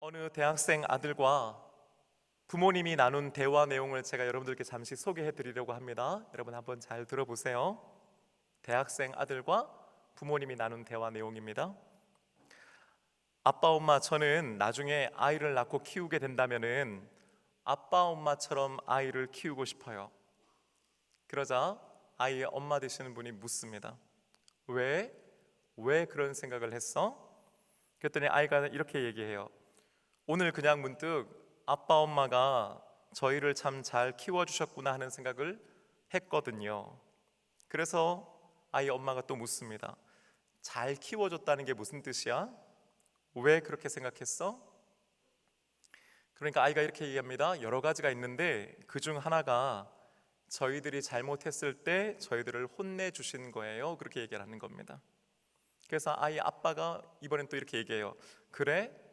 어느 대학생 아들과 부모님이 나눈 대화 내용을 제가 여러분들께 잠시 소개해 드리려고 합니다. 여러분 한번 잘 들어보세요. 대학생 아들과 부모님이 나눈 대화 내용입니다. 아빠, 엄마, 저는 나중에 아이를 낳고 키우게 된다면은 아빠, 엄마처럼 아이를 키우고 싶어요. 그러자 아이의 엄마 되시는 분이 묻습니다. 왜? 왜 그런 생각을 했어? 그랬더니 아이가 이렇게 얘기해요. 오늘 그냥 문득 아빠 엄마가 저희를 참 잘 키워주셨구나 하는 생각을 했거든요. 그래서 아이 엄마가 또 묻습니다. 잘 키워줬다는 게 무슨 뜻이야? 왜 그렇게 생각했어? 그러니까 아이가 이렇게 얘기합니다. 여러 가지가 있는데 그중 하나가 저희들이 잘못했을 때 저희들을 혼내주신 거예요. 그렇게 얘기를 하는 겁니다. 그래서 아이 아빠가 이번엔 또 이렇게 얘기해요. 그래?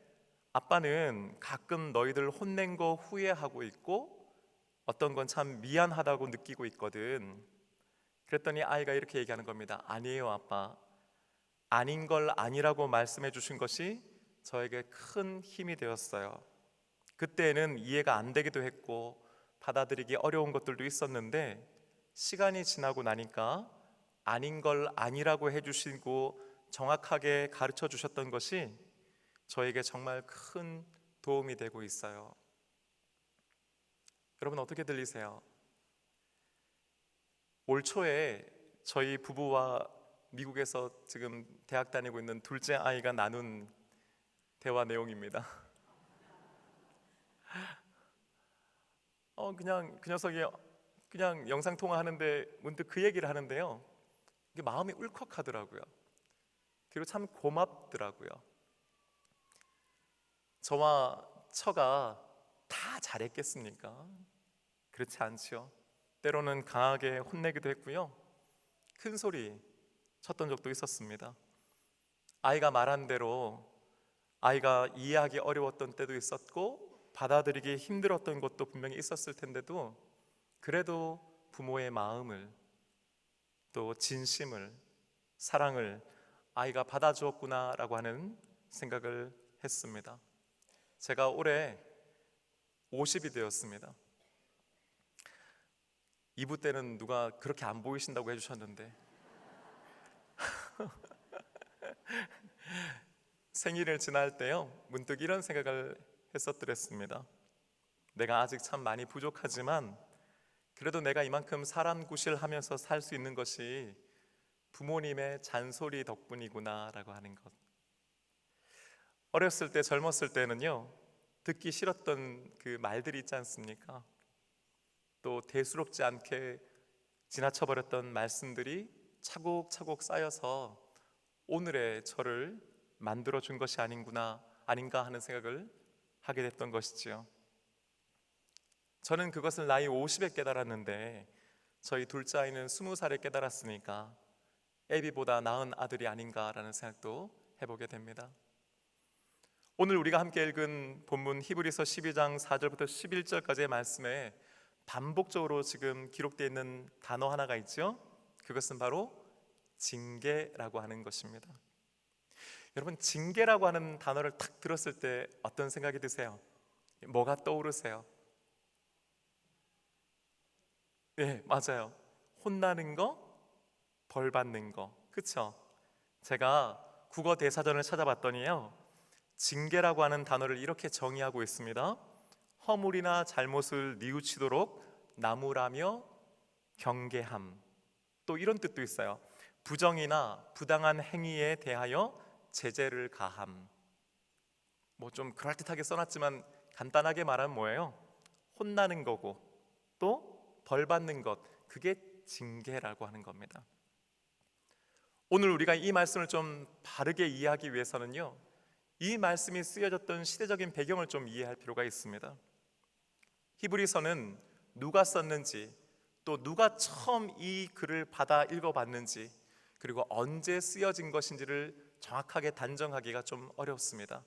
아빠는 가끔 너희들 혼낸 거 후회하고 있고 어떤 건 참 미안하다고 느끼고 있거든. 그랬더니 아이가 이렇게 얘기하는 겁니다. 아니에요, 아빠. 아닌 걸 아니라고 말씀해 주신 것이 저에게 큰 힘이 되었어요. 그때는 이해가 안 되기도 했고 받아들이기 어려운 것들도 있었는데 시간이 지나고 나니까 아닌 걸 아니라고 해주시고 정확하게 가르쳐 주셨던 것이 저에게 정말 큰 도움이 되고 있어요. 여러분 어떻게 들리세요? 올 초에 저희 부부와 미국에서 지금 대학 다니고 있는 둘째 아이가 나눈 대화 내용입니다. 그냥 그 녀석이 그냥 영상 통화하는데 문득 그 얘기를 하는데요. 이게 마음이 울컥하더라고요. 그리고 참 고맙더라고요. 저와 처가 다 잘했겠습니까? 그렇지 않죠. 때로는 강하게 혼내기도 했고요. 큰 소리 쳤던 적도 있었습니다. 아이가 말한 대로 아이가 이해하기 어려웠던 때도 있었고 받아들이기 힘들었던 것도 분명히 있었을 텐데도 그래도 부모의 마음을 또 진심을 사랑을 아이가 받아주었구나라고 하는 생각을 했습니다. 제가 올해 50이 되었습니다. 이부 때는 누가 그렇게 안 보이신다고 해주셨는데 생일을 지날 때요 문득 이런 생각을 했었더랬습니다. 내가 아직 참 많이 부족하지만 그래도 내가 이만큼 사람 구실하면서 살 수 있는 것이 부모님의 잔소리 덕분이구나 라고 하는 것. 어렸을 때 젊었을 때는요 듣기 싫었던 그 말들이 있지 않습니까? 또 대수롭지 않게 지나쳐버렸던 말씀들이 차곡차곡 쌓여서 오늘의 저를 만들어준 것이 아닌가 하는 생각을 하게 됐던 것이지요. 저는 그것을 나이 50에 깨달았는데 저희 둘째 아이는 20살에 깨달았으니까 애비보다 나은 아들이 아닌가라는 생각도 해보게 됩니다. 오늘 우리가 함께 읽은 본문 히브리서 12장 4절부터 11절까지의 말씀에 반복적으로 지금 기록되어 있는 단어 하나가 있죠. 그것은 바로 징계라고 하는 것입니다. 여러분 징계라고 하는 단어를 딱 들었을 때 어떤 생각이 드세요? 뭐가 떠오르세요? 네, 맞아요. 혼나는 거, 벌 받는 거. 그쵸? 제가 국어 대사전을 찾아봤더니요 징계라고 하는 단어를 이렇게 정의하고 있습니다. 허물이나 잘못을 뉘우치도록 나무라며 경계함. 또 이런 뜻도 있어요. 부정이나 부당한 행위에 대하여 제재를 가함. 뭐 좀 그럴듯하게 써놨지만 간단하게 말하면 뭐예요? 혼나는 거고 또 벌 받는 것, 그게 징계라고 하는 겁니다. 오늘 우리가 이 말씀을 좀 바르게 이해하기 위해서는요 이 말씀이 쓰여졌던 시대적인 배경을 좀 이해할 필요가 있습니다. 히브리서는 누가 썼는지 또 누가 처음 이 글을 받아 읽어봤는지 그리고 언제 쓰여진 것인지를 정확하게 단정하기가 좀 어렵습니다.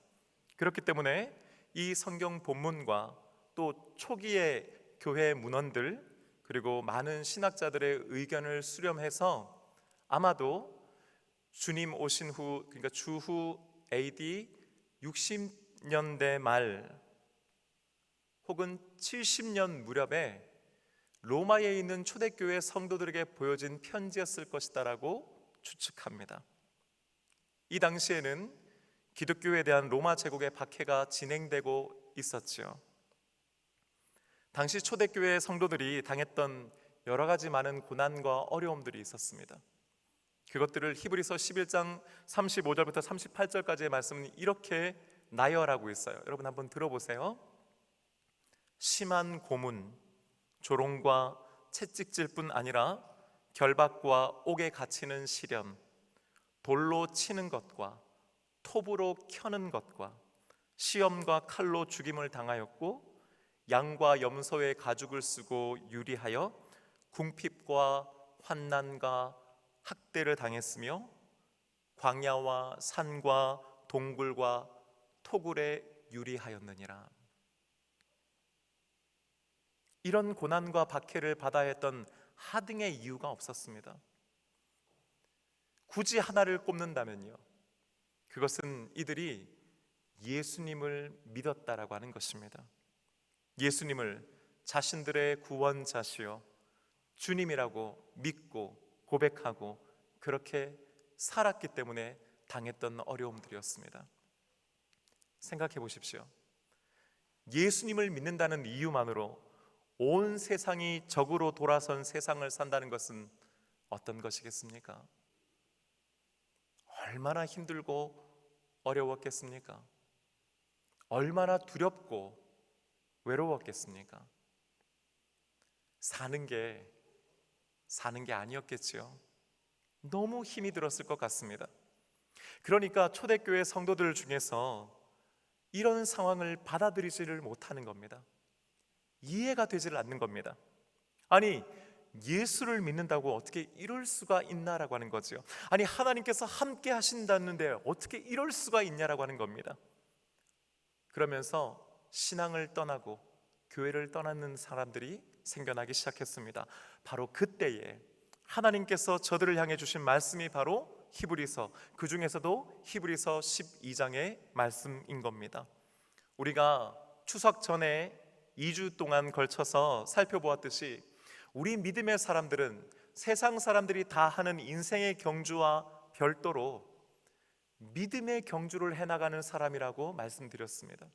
그렇기 때문에 이 성경 본문과 또 초기의 교회 문헌들 그리고 많은 신학자들의 의견을 수렴해서 아마도 주님 오신 후 그러니까 주후 AD 60 60년대 말 혹은 70년 무렵에 로마에 있는 초대교회 성도들에게 보여진 편지였을 것이다라고 추측합니다. 이 당시에는 기독교에 대한 로마 제국의 박해가 진행되고 있었지요. 당시 초대교회 성도들이 당했던 여러 가지 많은 고난과 어려움들이 있었습니다. 그것들을 히브리서 11장 35절부터 38절까지의 말씀은 이렇게 나열하고 있어요. 여러분 한번 들어보세요. 심한 고문, 조롱과 채찍질 뿐 아니라 결박과 옥에 갇히는 시련, 돌로 치는 것과 톱으로 켜는 것과 시험과 칼로 죽임을 당하였고, 양과 염소의 가죽을 쓰고 유리하여 궁핍과 환난과 학대를 당했으며, 광야와 산과 동굴과 토굴에 유리하였느니라. 이런 고난과 박해를 받아야 했던 하등의 이유가 없었습니다. 굳이 하나를 꼽는다면요, 그것은 이들이 예수님을 믿었다라고 하는 것입니다. 예수님을 자신들의 구원자시요 주님이라고 믿고 고백하고 그렇게 살았기 때문에 당했던 어려움들이었습니다. 생각해 보십시오. 예수님을 믿는다는 이유만으로 온 세상이 적으로 돌아선 세상을 산다는 것은 어떤 것이겠습니까? 얼마나 힘들고 어려웠겠습니까? 얼마나 두렵고 외로웠겠습니까? 사는 게 아니었겠지요. 너무 힘이 들었을 것 같습니다. 그러니까 초대교회 성도들 중에서 이런 상황을 받아들이지를 못하는 겁니다. 이해가 되지를 않는 겁니다. 아니, 예수를 믿는다고 어떻게 이럴 수가 있나라고 하는 거죠. 아니, 하나님께서 함께 하신다는데 어떻게 이럴 수가 있냐라고 하는 겁니다. 그러면서 신앙을 떠나고 교회를 떠나는 사람들이 생겨나기 시작했습니다. 바로 그때에 하나님께서 저들을 향해 주신 말씀이 바로 히브리서, 그 중에서도 히브리서 12장의 말씀인 겁니다. 우리가 추석 전에 2주 동안 걸쳐서 살펴보았듯이 우리 믿음의 사람들은 세상 사람들이 다 하는 인생의 경주와 별도로 믿음의 경주를 해나가는 사람이라고 말씀드렸습니다.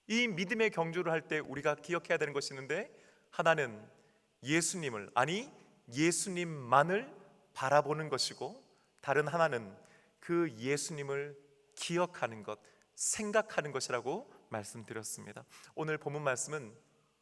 이 믿음의 경주를 할 때 우리가 기억해야 되는 것이 있는데, 하나는 예수님을, 아니 예수님만을 바라보는 것이고, 다른 하나는 그 예수님을 기억하는 것, 생각하는 것이라고 말씀드렸습니다. 오늘 본문 말씀은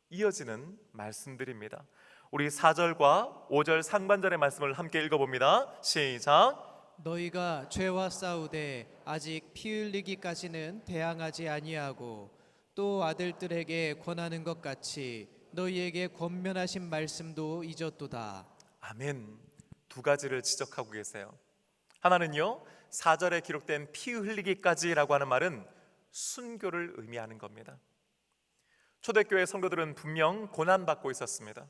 이어지는 말씀들입니다. 우리 4절과 5절 상반절의 말씀을 함께 읽어봅니다. 시작. 너희가 죄와 싸우되 아직 피 흘리기까지는 대항하지 아니하고 또 아들들에게 권하는 것 같이 너희에게 권면하신 말씀도 잊었도다. 아멘. 두 가지를 지적하고 계세요. 하나는요, 4절에 기록된 피 흘리기까지라고 하는 말은 순교를 의미하는 겁니다. 초대교회 성도들은 분명 고난받고 있었습니다.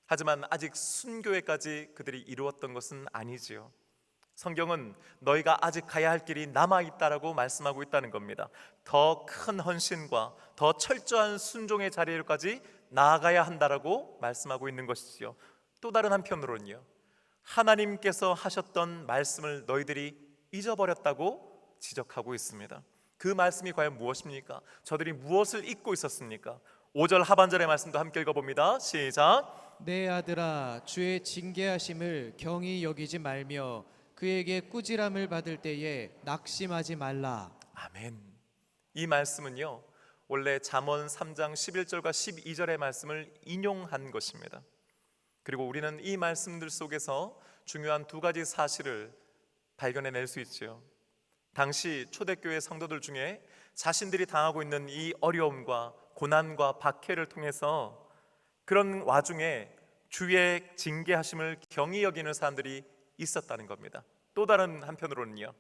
하지만 아직 순교회까지 그들이 이루었던 것은 아니지요. 성경은 너희가 아직 가야 할 길이 남아있다라고 말씀하고 있다는 겁니다. 더 큰 헌신과 더 철저한 순종의 자리로까지 나아가야 한다라고 말씀하고 있는 것이지요. 또 다른 한편으로는요, 하나님께서 하셨던 말씀을 너희들이 잊어버렸다고 지적하고 있습니다. 그 말씀이 과연 무엇입니까? 저들이 무엇을 잊고 있었습니까? 5절 하반절의 말씀도 함께 읽어봅니다. 시작. 내 아들아, 주의 징계하심을 경히 여기지 말며 그에게 꾸지람을 받을 때에 낙심하지 말라. 아멘. 이 말씀은요, 원래 잠언 3장 11절과 12절의 말씀을 인용한 것입니다. 그리고 우리는 이 말씀들 속에서 중요한 두 가지 사실을 발견해낼 수 있죠. 당시 초대교회 성도들 중에 자신들이 당하고 있는 이 어려움과 고난과 박해를 통해서 그런 와중에 주의 징계하심을 경히 여기는 사람들이 있었다는 겁니다. 또 다른 한편으로는요,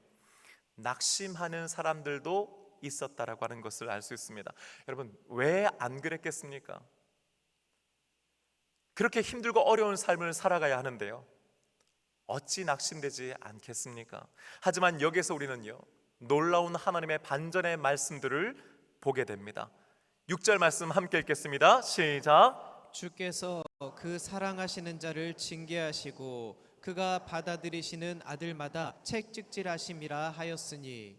낙심하는 사람들도 있었다라고 하는 것을 알 수 있습니다. 여러분, 왜 안 그랬겠습니까? 그렇게 힘들고 어려운 삶을 살아가야 하는데요, 어찌 낙심되지 않겠습니까? 하지만 여기서 우리는요, 놀라운 하나님의 반전의 말씀들을 보게 됩니다. 6절 말씀 함께 읽겠습니다. 시작. 주께서 그 사랑하시는 자를 징계하시고 그가 받아들이시는 아들마다 책찍질하심이라 하였으니.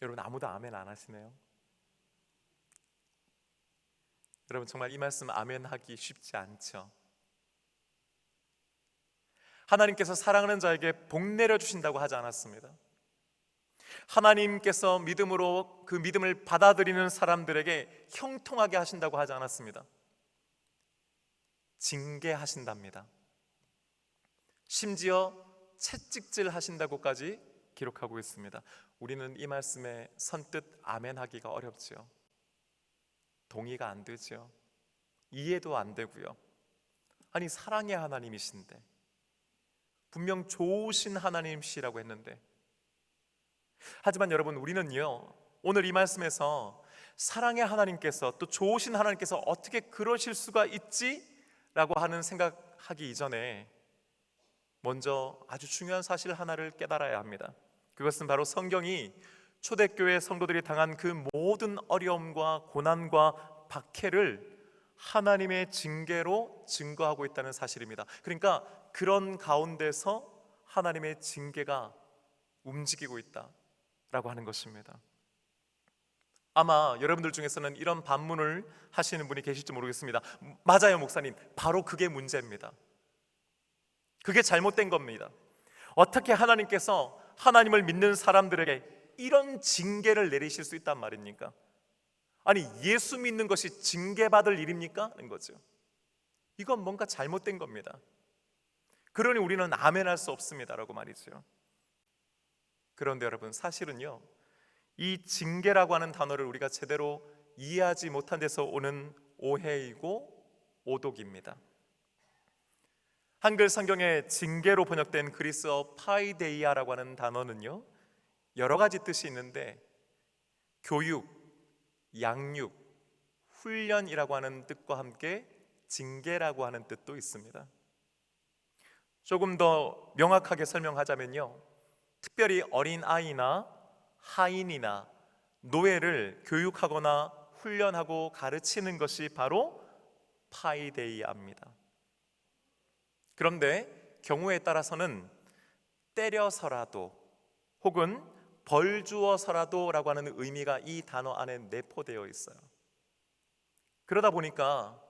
여러분, 아무도 아멘 안 하시네요. 여러분, 정말 이 말씀 아멘 하기 쉽지 않죠. 하나님께서 사랑하는 자에게 복 내려 주신다고 하지 않았습니다. 하나님께서 믿음으로 그 믿음을 받아들이는 사람들에게 형통하게 하신다고 하지 않았습니다. 징계하신답니다. 심지어 채찍질 하신다고까지 기록하고 있습니다. 우리는 이 말씀에 선뜻 아멘하기가 어렵죠. 동의가 안 되죠. 이해도 안 되고요. 아니, 사랑의 하나님이신데, 분명 좋으신 하나님이시라고 했는데, 하지만 여러분, 우리는요, 오늘 이 말씀에서 사랑의 하나님께서, 또 좋으신 하나님께서 어떻게 그러실 수가 있지? 라고 하는 생각하기 이전에 먼저 아주 중요한 사실 하나를 깨달아야 합니다. 그것은 바로 성경이 초대교회 성도들이 당한 그 모든 어려움과 고난과 박해를 하나님의 징계로 증거하고 있다는 사실입니다. 그러니까 그런 가운데서 하나님의 징계가 움직이고 있다라고 하는 것입니다. 아마 여러분들 중에서는 이런 반문을 하시는 분이 계실지 모르겠습니다. 맞아요, 목사님. 바로 그게 문제입니다. 그게 잘못된 겁니다. 어떻게 하나님께서 하나님을 믿는 사람들에게 이런 징계를 내리실 수 있단 말입니까? 아니, 예수 믿는 것이 징계받을 일입니까? 하는 거죠. 이건 뭔가 잘못된 겁니다. 그러니 우리는 아멘할 수 없습니다라고 말이죠. 그런데 여러분, 사실은요, 이 징계라고 하는 단어를 우리가 제대로 이해하지 못한 데서 오는 오해이고 오독입니다. 한글 성경에 징계로 번역된 그리스어 파이데이아라고 하는 단어는요, 여러 가지 뜻이 있는데 교육, 양육, 훈련이라고 하는 뜻과 함께 징계라고 하는 뜻도 있습니다. 조금 더 명확하게 설명하자면요, 특별히 어린아이나 하인이나 노예를 교육하거나 훈련하고 가르치는 것이 바로 파이데이아입니다. 그런데 경우에 따라서는 때려서라도 혹은 벌 주어서라도 라고 하는 의미가 이 단어 안에 내포되어 있어요. 그러다 보니까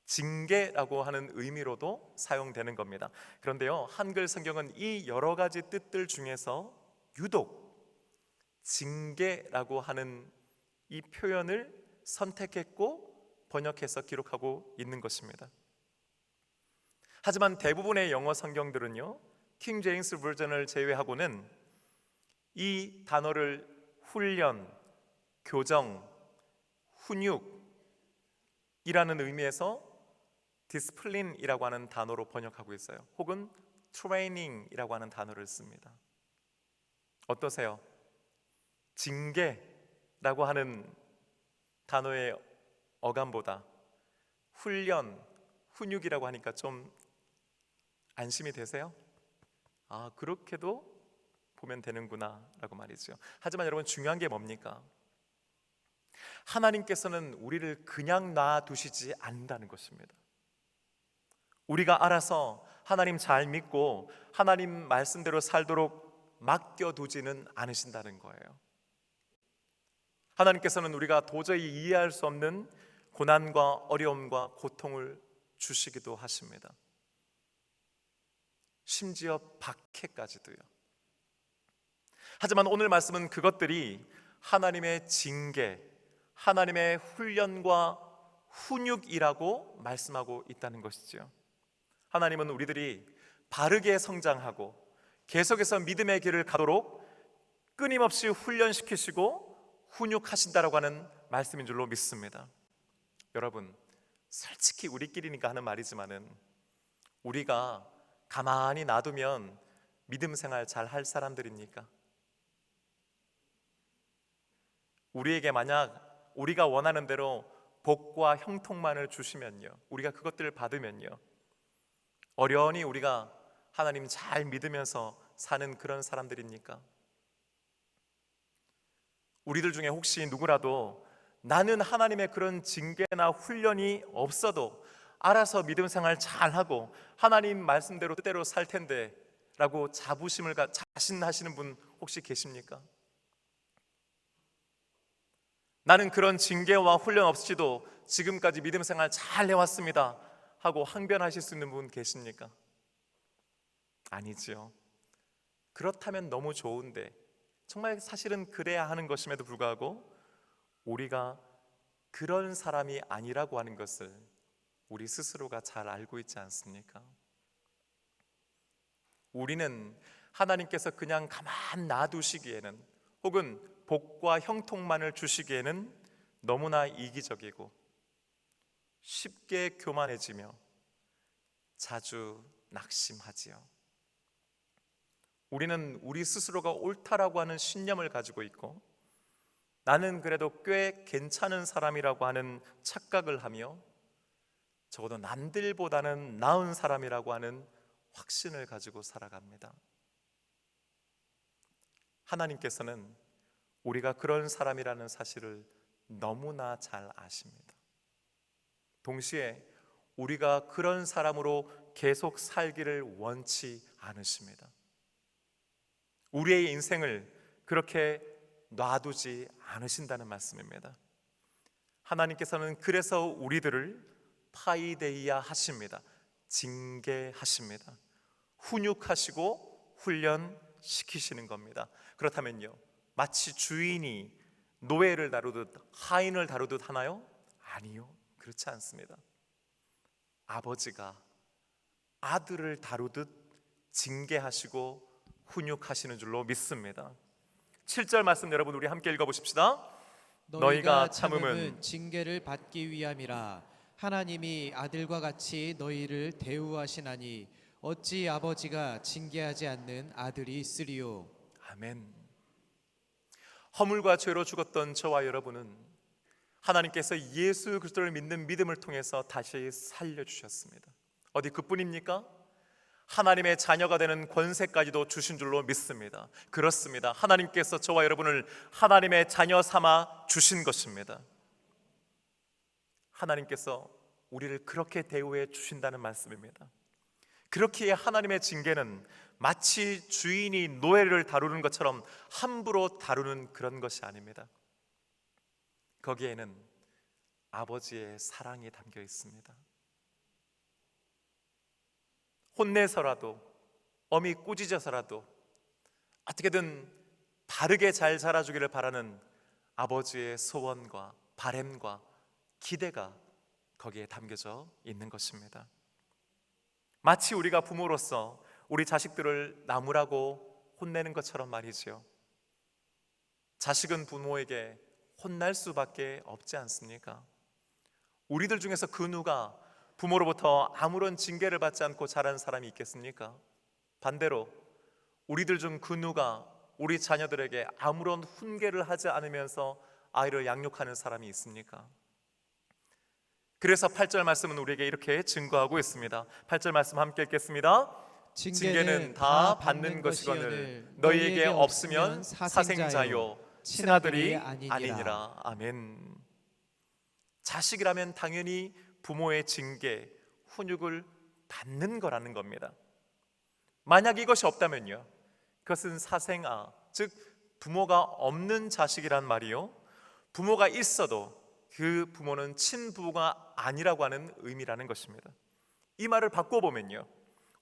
징계라고 하는 의미로도 사용되는 겁니다. 그런데요, 한글 성경은 이 여러 가지 뜻들 중에서 유독 징계라고 하는 이 표현을 선택했고 번역해서 기록하고 있는 것입니다. 하지만 대부분의 영어 성경들은요, 킹 제임스 버전을 제외하고는 이 단어를 훈련, 교정, 훈육이라는 의미에서 디스플린이라고 하는 단어로 번역하고 있어요. 혹은 트레이닝이라고 하는 단어를 씁니다. 어떠세요? 징계라고 하는 단어의 어감보다 훈련, 훈육이라고 하니까 좀 안심이 되세요? 아, 그렇게도 보면 되는구나 라고 말이죠. 하지만 여러분, 중요한 게 뭡니까? 하나님께서는 우리를 그냥 놔두시지 않는다는 것입니다. 우리가 알아서 하나님 잘 믿고 하나님 말씀대로 살도록 맡겨두지는 않으신다는 거예요. 하나님께서는 우리가 도저히 이해할 수 없는 고난과 어려움과 고통을 주시기도 하십니다. 심지어 박해까지도요. 하지만 오늘 말씀은 그것들이 하나님의 징계, 하나님의 훈련과 훈육이라고 말씀하고 있다는 것이죠. 하나님은 우리들이 바르게 성장하고 계속해서 믿음의 길을 가도록 끊임없이 훈련시키시고 훈육하신다라고 하는 말씀인 줄로 믿습니다. 여러분, 솔직히 우리끼리니까 하는 말이지만은 우리가 가만히 놔두면 믿음 생활 잘 할 사람들입니까? 우리에게 만약 우리가 원하는 대로 복과 형통만을 주시면요, 우리가 그것들을 받으면요, 어련히 우리가 하나님 잘 믿으면서 사는 그런 사람들입니까? 우리들 중에 혹시 누구라도 나는 하나님의 그런 징계나 훈련이 없어도 알아서 믿음 생활 잘하고 하나님 말씀대로 뜻대로 살 텐데 라고 자부심을 자신하시는 분 혹시 계십니까? 나는 그런 징계와 훈련 없이도 지금까지 믿음 생활 잘 해왔습니다 하고 항변하실 수 있는 분 계십니까? 아니지요. 그렇다면 너무 좋은데, 정말 사실은 그래야 하는 것임에도 불구하고 우리가 그런 사람이 아니라고 하는 것을 우리 스스로가 잘 알고 있지 않습니까? 우리는 하나님께서 그냥 가만 놔두시기에는, 혹은 복과 형통만을 주시기에는 너무나 이기적이고 쉽게 교만해지며 자주 낙심하지요. 우리는 우리 스스로가 옳다라고 하는 신념을 가지고 있고, 나는 그래도 꽤 괜찮은 사람이라고 하는 착각을 하며, 적어도 남들보다는 나은 사람이라고 하는 확신을 가지고 살아갑니다. 하나님께서는 우리가 그런 사람이라는 사실을 너무나 잘 아십니다. 동시에 우리가 그런 사람으로 계속 살기를 원치 않으십니다. 우리의 인생을 그렇게 놔두지 않으신다는 말씀입니다. 하나님께서는 그래서 우리들을 파이데이아 하십니다. 징계하십니다. 훈육하시고 훈련시키시는 겁니다. 그렇다면요, 마치 주인이 노예를 다루듯 하인을 다루듯 하나요? 아니요, 그렇지 않습니다. 아버지가 아들을 다루듯 징계하시고 훈육하시는 줄로 믿습니다. 7절 말씀 여러분 우리 함께 읽어보십시다. 너희가 참음은 징계를 받기 위함이라. 하나님이 아들과 같이 너희를 대우하시나니 어찌 아버지가 징계하지 않는 아들이 있으리요. 아멘. 허물과 죄로 죽었던 저와 여러분은 하나님께서 예수 그리스도를 믿는 믿음을 통해서 다시 살려주셨습니다. 어디 그뿐입니까? 하나님의 자녀가 되는 권세까지도 주신 줄로 믿습니다. 그렇습니다. 하나님께서 저와 여러분을 하나님의 자녀 삼아 주신 것입니다. 하나님께서 우리를 그렇게 대우해 주신다는 말씀입니다. 그렇기에 하나님의 징계는 마치 주인이 노예를 다루는 것처럼 함부로 다루는 그런 것이 아닙니다. 거기에는 아버지의 사랑이 담겨 있습니다. 혼내서라도, 엄히 꾸짖어서라도 어떻게든 바르게 잘 자라주기를 바라는 아버지의 소원과 바램과 기대가 거기에 담겨져 있는 것입니다. 마치 우리가 부모로서 우리 자식들을 나무라고 혼내는 것처럼 말이지요. 자식은 부모에게 혼날 수밖에 없지 않습니까? 우리들 중에서 그 누가 부모로부터 아무런 징계를 받지 않고 자란 사람이 있겠습니까? 반대로 우리들 중 그 누가 우리 자녀들에게 아무런 훈계를 하지 않으면서 아이를 양육하는 사람이 있습니까? 그래서 8절 말씀은 우리에게 이렇게 증거하고 있습니다. 8절 말씀 함께 읽겠습니다. 징계는 다 받는 것이거늘 너희에게 없으면 사생자요 친아들이 아니니라. 아멘. 자식이라면 당연히 부모의 징계, 훈육을 받는 거라는 겁니다. 만약 이것이 없다면요, 그것은 사생아, 즉 부모가 없는 자식이란 말이요, 부모가 있어도 그 부모는 친부가 아니라고 하는 의미라는 것입니다. 이 말을 바꿔보면요,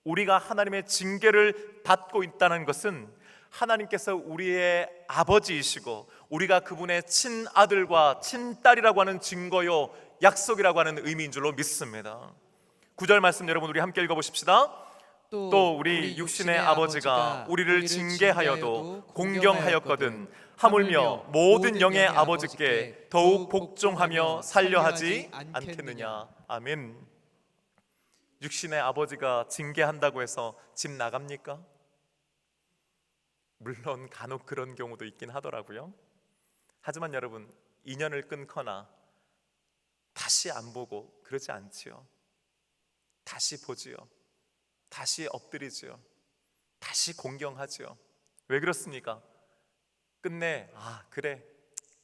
우리가 하나님의 징계를 받고 있다는 것은 하나님께서 우리의 아버지이시고 우리가 그분의 친아들과 친딸이라고 하는 증거요, 약속이라고 하는 의미인 줄로 믿습니다. 9절 말씀 여러분 우리 함께 읽어보십시다. 또 우리 육신의 아버지가 우리를 징계하여도 공경하였거든 하물며 모든 영의 아버지께 더욱 복종하며 살려하지 않겠느냐. 아멘. 육신의 아버지가 징계한다고 해서 집 나갑니까? 물론 간혹 그런 경우도 있긴 하더라고요. 하지만 여러분, 인연을 끊거나 다시 안 보고 그러지 않지요. 다시 보지요. 다시 엎드리지요. 다시 공경하지요. 왜 그렇습니까? 끝내 그래,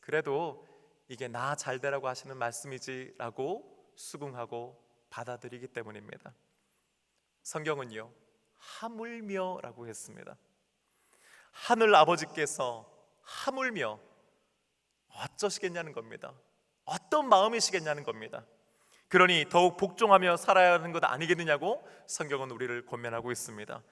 그래도 이게 나 잘되라고 하시는 말씀이지라고 수긍하고 받아들이기 때문입니다. 성경은요, 하물며라고 했습니다. 하늘 아버지께서 하물며 어쩌시겠냐는 겁니다. 어떤 마음이시겠냐는 겁니다. 그러니 더욱 복종하며 살아야 하는 것 아니겠느냐고 성경은 우리를 권면하고 있습니다.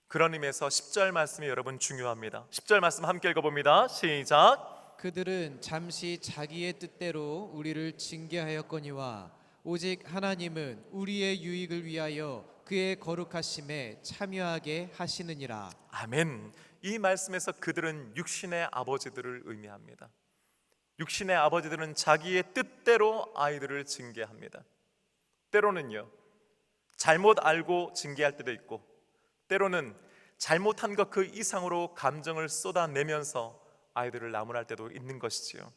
그런 의미에서 10절 말씀이 여러분 중요합니다. 10절 말씀 함께 읽어봅니다. 시작. 그들은 잠시 자기의 뜻대로 우리를 징계하였거니와 오직 하나님은 우리의 유익을 위하여 그의 거룩하심에 참여하게 하시느니라. 아멘. 이 말씀에서 그들은 육신의 아버지들을 의미합니다. 육신의 아버지들은 자기의 뜻대로 아이들을 징계합니다. 때로는요, 잘못 알고 징계할 때도 있고, 때로는 잘못한 것 그 이상으로 감정을 쏟아내면서 아이들을 나무랄 때도 있는 것이지요.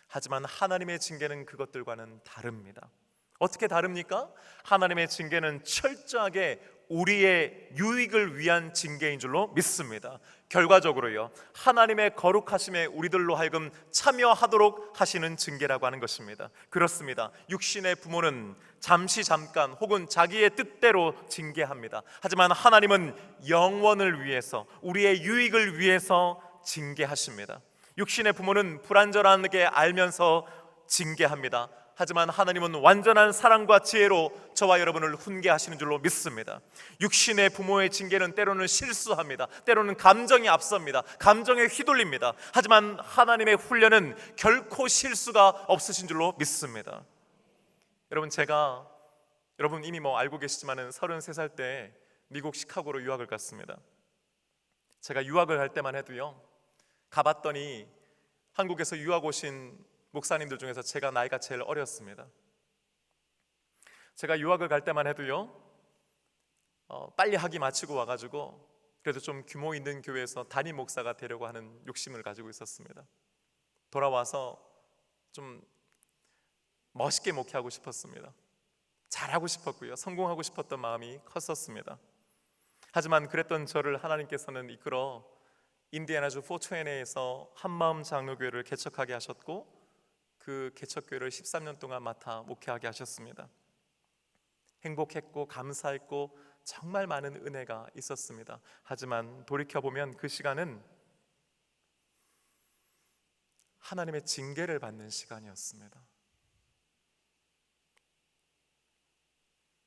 하지만 하나님의 징계는 그것들과는 다릅니다. 어떻게 다릅니까? 하나님의 징계는 철저하게 우리의 유익을 위한 징계인 줄로 믿습니다. 결과적으로요, 하나님의 거룩하심에 우리들로 하여금 참여하도록 하시는 징계라고 하는 것입니다. 그렇습니다. 육신의 부모는 잠깐 혹은 자기의 뜻대로 징계합니다. 하지만 하나님은 영원을 위해서, 우리의 유익을 위해서 징계하십니다. 육신의 부모는 불완전하게 알면서 징계합니다. 하지만 하나님은 완전한 사랑과 지혜로 저와 여러분을 훈계하시는 줄로 믿습니다. 육신의 부모의 징계는 때로는 실수합니다. 때로는 감정이 앞섭니다. 감정에 휘둘립니다. 하지만 하나님의 훈련은 결코 실수가 없으신 줄로 믿습니다. 여러분, 여러분 이미 알고 계시지만은 33살 때 미국 시카고로 유학을 갔습니다. 제가 유학을 갈 때만 해도요, 가봤더니 한국에서 유학 오신 목사님들 중에서 제가 나이가 제일 어렸습니다. 제가 유학을 갈 때만 해도요, 빨리 학위 마치고 와가지고 그래도 좀 규모 있는 교회에서 담임 목사가 되려고 하는 욕심을 가지고 있었습니다. 돌아와서 좀 멋있게 목회하고 싶었습니다. 잘하고 싶었고요, 성공하고 싶었던 마음이 컸었습니다. 하지만 그랬던 저를 하나님께서는 이끌어 인디애나주 포트웨이에서 한마음 장로교회를 개척하게 하셨고, 그 개척교회를 13년 동안 맡아 목회하게 하셨습니다. 행복했고 감사했고 정말 많은 은혜가 있었습니다. 하지만 돌이켜보면 그 시간은 하나님의 징계를 받는 시간이었습니다.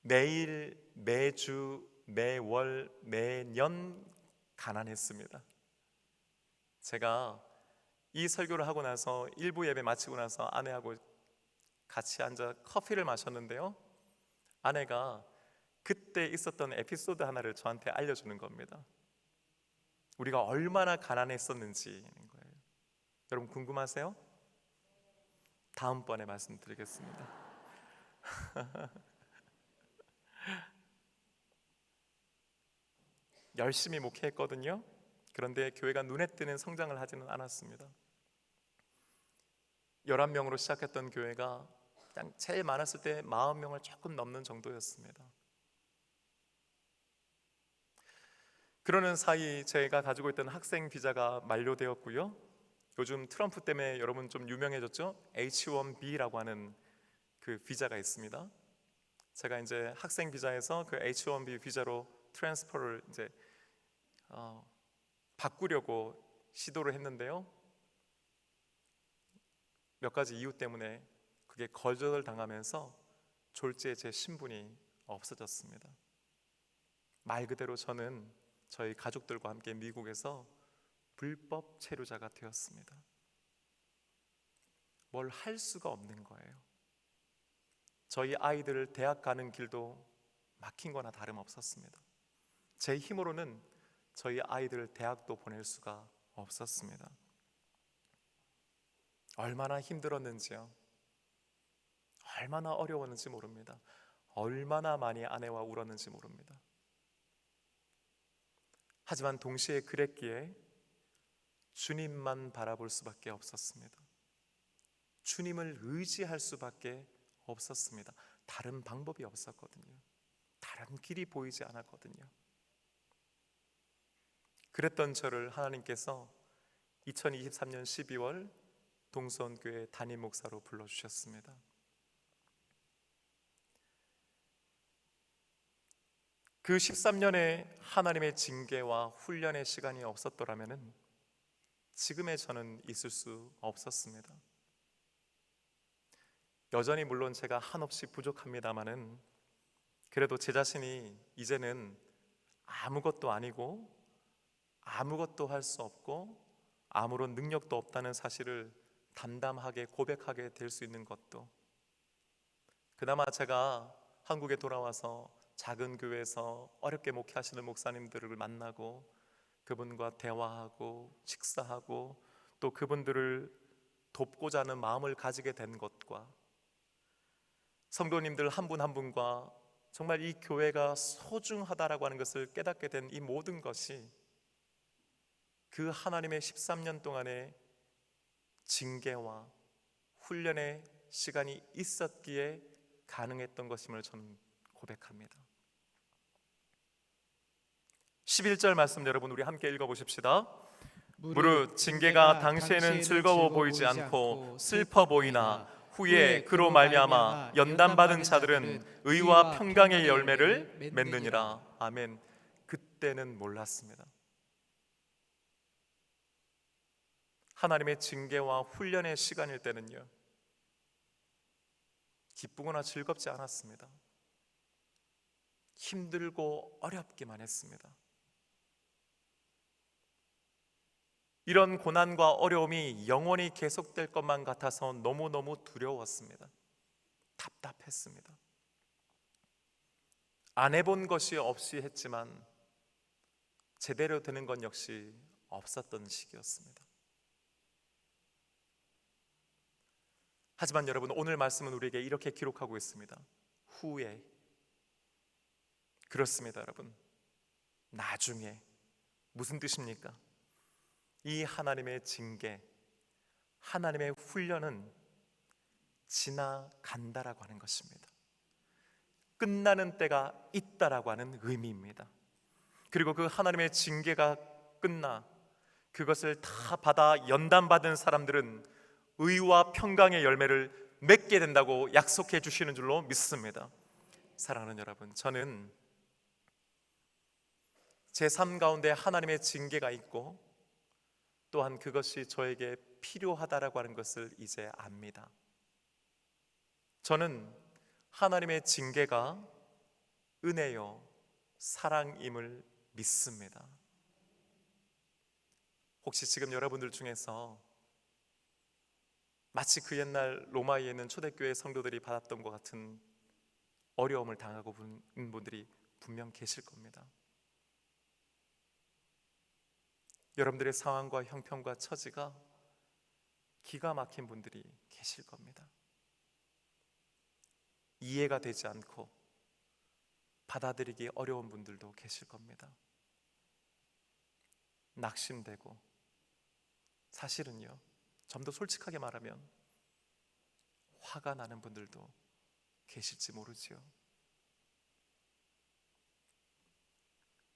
매일, 매주, 매월, 매년 가난했습니다. 제가 이 설교를 하고 나서 일부 예배 마치고 나서 아내하고 같이 앉아 커피를 마셨는데요, 아내가 그때 있었던 에피소드 하나를 저한테 알려주는 겁니다. 우리가 얼마나 가난했었는지인 거예요. 여러분 궁금하세요? 다음번에 말씀드리겠습니다. 열심히 목회했거든요. 그런데 교회가 눈에 띄는 성장을 하지는 않았습니다. 11명으로 시작했던 교회가 그냥 제일 많았을 때 40명을 조금 넘는 정도였습니다. 그러는 사이 제가 가지고 있던 학생 비자가 만료되었고요, 요즘 트럼프 때문에 여러분 좀 유명해졌죠? H1B라고 하는 그 비자가 있습니다. 제가 이제 학생 비자에서 그 H1B 비자로 트랜스퍼를 이제 바꾸려고 시도를 했는데요, 몇 가지 이유 때문에 그게 거절당하면서 졸지에 제 신분이 없어졌습니다. 말 그대로 저는 저희 가족들과 함께 미국에서 불법 체류자가 되었습니다. 뭘 할 수가 없는 거예요. 저희 아이들을 대학 가는 길도 막힌 거나 다름없었습니다. 제 힘으로는 저희 아이들을 대학도 보낼 수가 없었습니다. 얼마나 힘들었는지요, 얼마나 어려웠는지 모릅니다. 얼마나 많이 아내와 울었는지 모릅니다. 하지만 동시에 그랬기에 주님만 바라볼 수밖에 없었습니다. 주님을 의지할 수밖에 없었습니다. 다른 방법이 없었거든요. 다른 길이 보이지 않았거든요. 그랬던 저를 하나님께서 2023년 12월 동서원교회 담임 목사로 불러주셨습니다. 그 13년의 하나님의 징계와 훈련의 시간이 없었더라면 지금의 저는 있을 수 없었습니다. 여전히 물론 제가 한없이 부족합니다마는 그래도 제 자신이 이제는 아무것도 아니고 아무것도 할 수 없고 아무런 능력도 없다는 사실을 담담하게 고백하게 될 수 있는 것도, 그나마 제가 한국에 돌아와서 작은 교회에서 어렵게 목회하시는 목사님들을 만나고 그분과 대화하고 식사하고 또 그분들을 돕고자 하는 마음을 가지게 된 것과 성도님들 한 분 한 분과 정말 이 교회가 소중하다라고 하는 것을 깨닫게 된 이 모든 것이 그 하나님의 13년 동안의 징계와 훈련의 시간이 있었기에 가능했던 것임을 저는 고백합니다. 11절 말씀 여러분 우리 함께 읽어보십시다. 무릇 징계가 당시에는 즐거워 보이지 않고 슬퍼 보이나 후에 그로 말미암아 연단받은 자들은 의와 평강의 열매를 맺느니라. 아멘. 그때는 몰랐습니다. 하나님의 징계와 훈련의 시간일 때는요, 기쁘거나 즐겁지 않았습니다. 힘들고 어렵기만 했습니다. 이런 고난과 어려움이 영원히 계속될 것만 같아서 너무너무 두려웠습니다. 답답했습니다. 안 해본 것이 없이 했지만 제대로 되는 건 역시 없었던 시기였습니다. 하지만 여러분, 오늘 말씀은 우리에게 이렇게 기록하고 있습니다. 후에, 그렇습니다 여러분, 나중에. 무슨 뜻입니까? 이 하나님의 징계, 하나님의 훈련은 지나간다라고 하는 것입니다. 끝나는 때가 있다라고 하는 의미입니다. 그리고 그 하나님의 징계가 끝나 그것을 다 받아 연단받은 사람들은 의와 평강의 열매를 맺게 된다고 약속해 주시는 줄로 믿습니다. 사랑하는 여러분, 저는 제 삶 가운데 하나님의 징계가 있고 또한 그것이 저에게 필요하다라고 하는 것을 이제 압니다. 저는 하나님의 징계가 은혜요 사랑임을 믿습니다. 혹시 지금 여러분들 중에서 마치 그 옛날 로마에 있는 초대교회 성도들이 받았던 것 같은 어려움을 당하고 있는 분들이 분명 계실 겁니다. 여러분들의 상황과 형편과 처지가 기가 막힌 분들이 계실 겁니다. 이해가 되지 않고 받아들이기 어려운 분들도 계실 겁니다. 낙심되고, 사실은요, 좀 더 솔직하게 말하면 화가 나는 분들도 계실지 모르지요.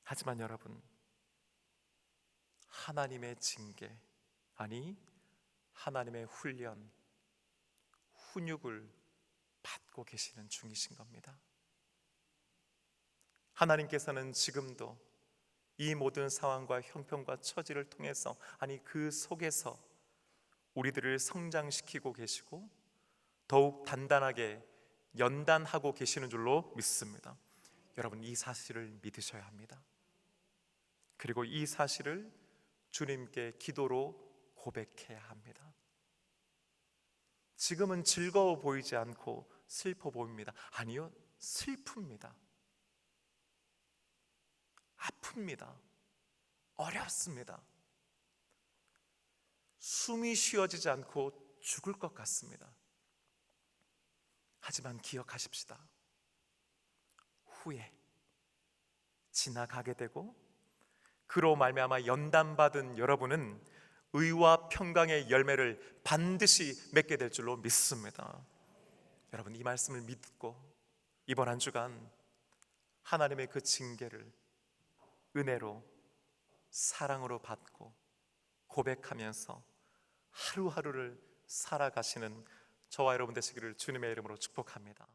하지만 여러분, 하나님의 징계, 아니 하나님의 훈련, 훈육을 받고 계시는 중이신 겁니다. 하나님께서는 지금도 이 모든 상황과 형편과 처지를 통해서, 아니 그 속에서 우리들을 성장시키고 계시고 더욱 단단하게 연단하고 계시는 줄로 믿습니다. 여러분, 이 사실을 믿으셔야 합니다. 그리고 이 사실을 주님께 기도로 고백해야 합니다. 지금은 즐거워 보이지 않고 슬퍼 보입니다. 아니요, 슬픕니다. 아픕니다. 어렵습니다. 숨이 쉬어지지 않고 죽을 것 같습니다. 하지만 기억하십시다. 후에 지나가게 되고 그로 말미암아 연단받은 여러분은 의와 평강의 열매를 반드시 맺게 될 줄로 믿습니다. 여러분, 이 말씀을 믿고 이번 한 주간 하나님의 그 징계를 은혜로 사랑으로 받고 고백하면서 하루하루를 살아가시는 저와 여러분 되시기를 주님의 이름으로 축복합니다.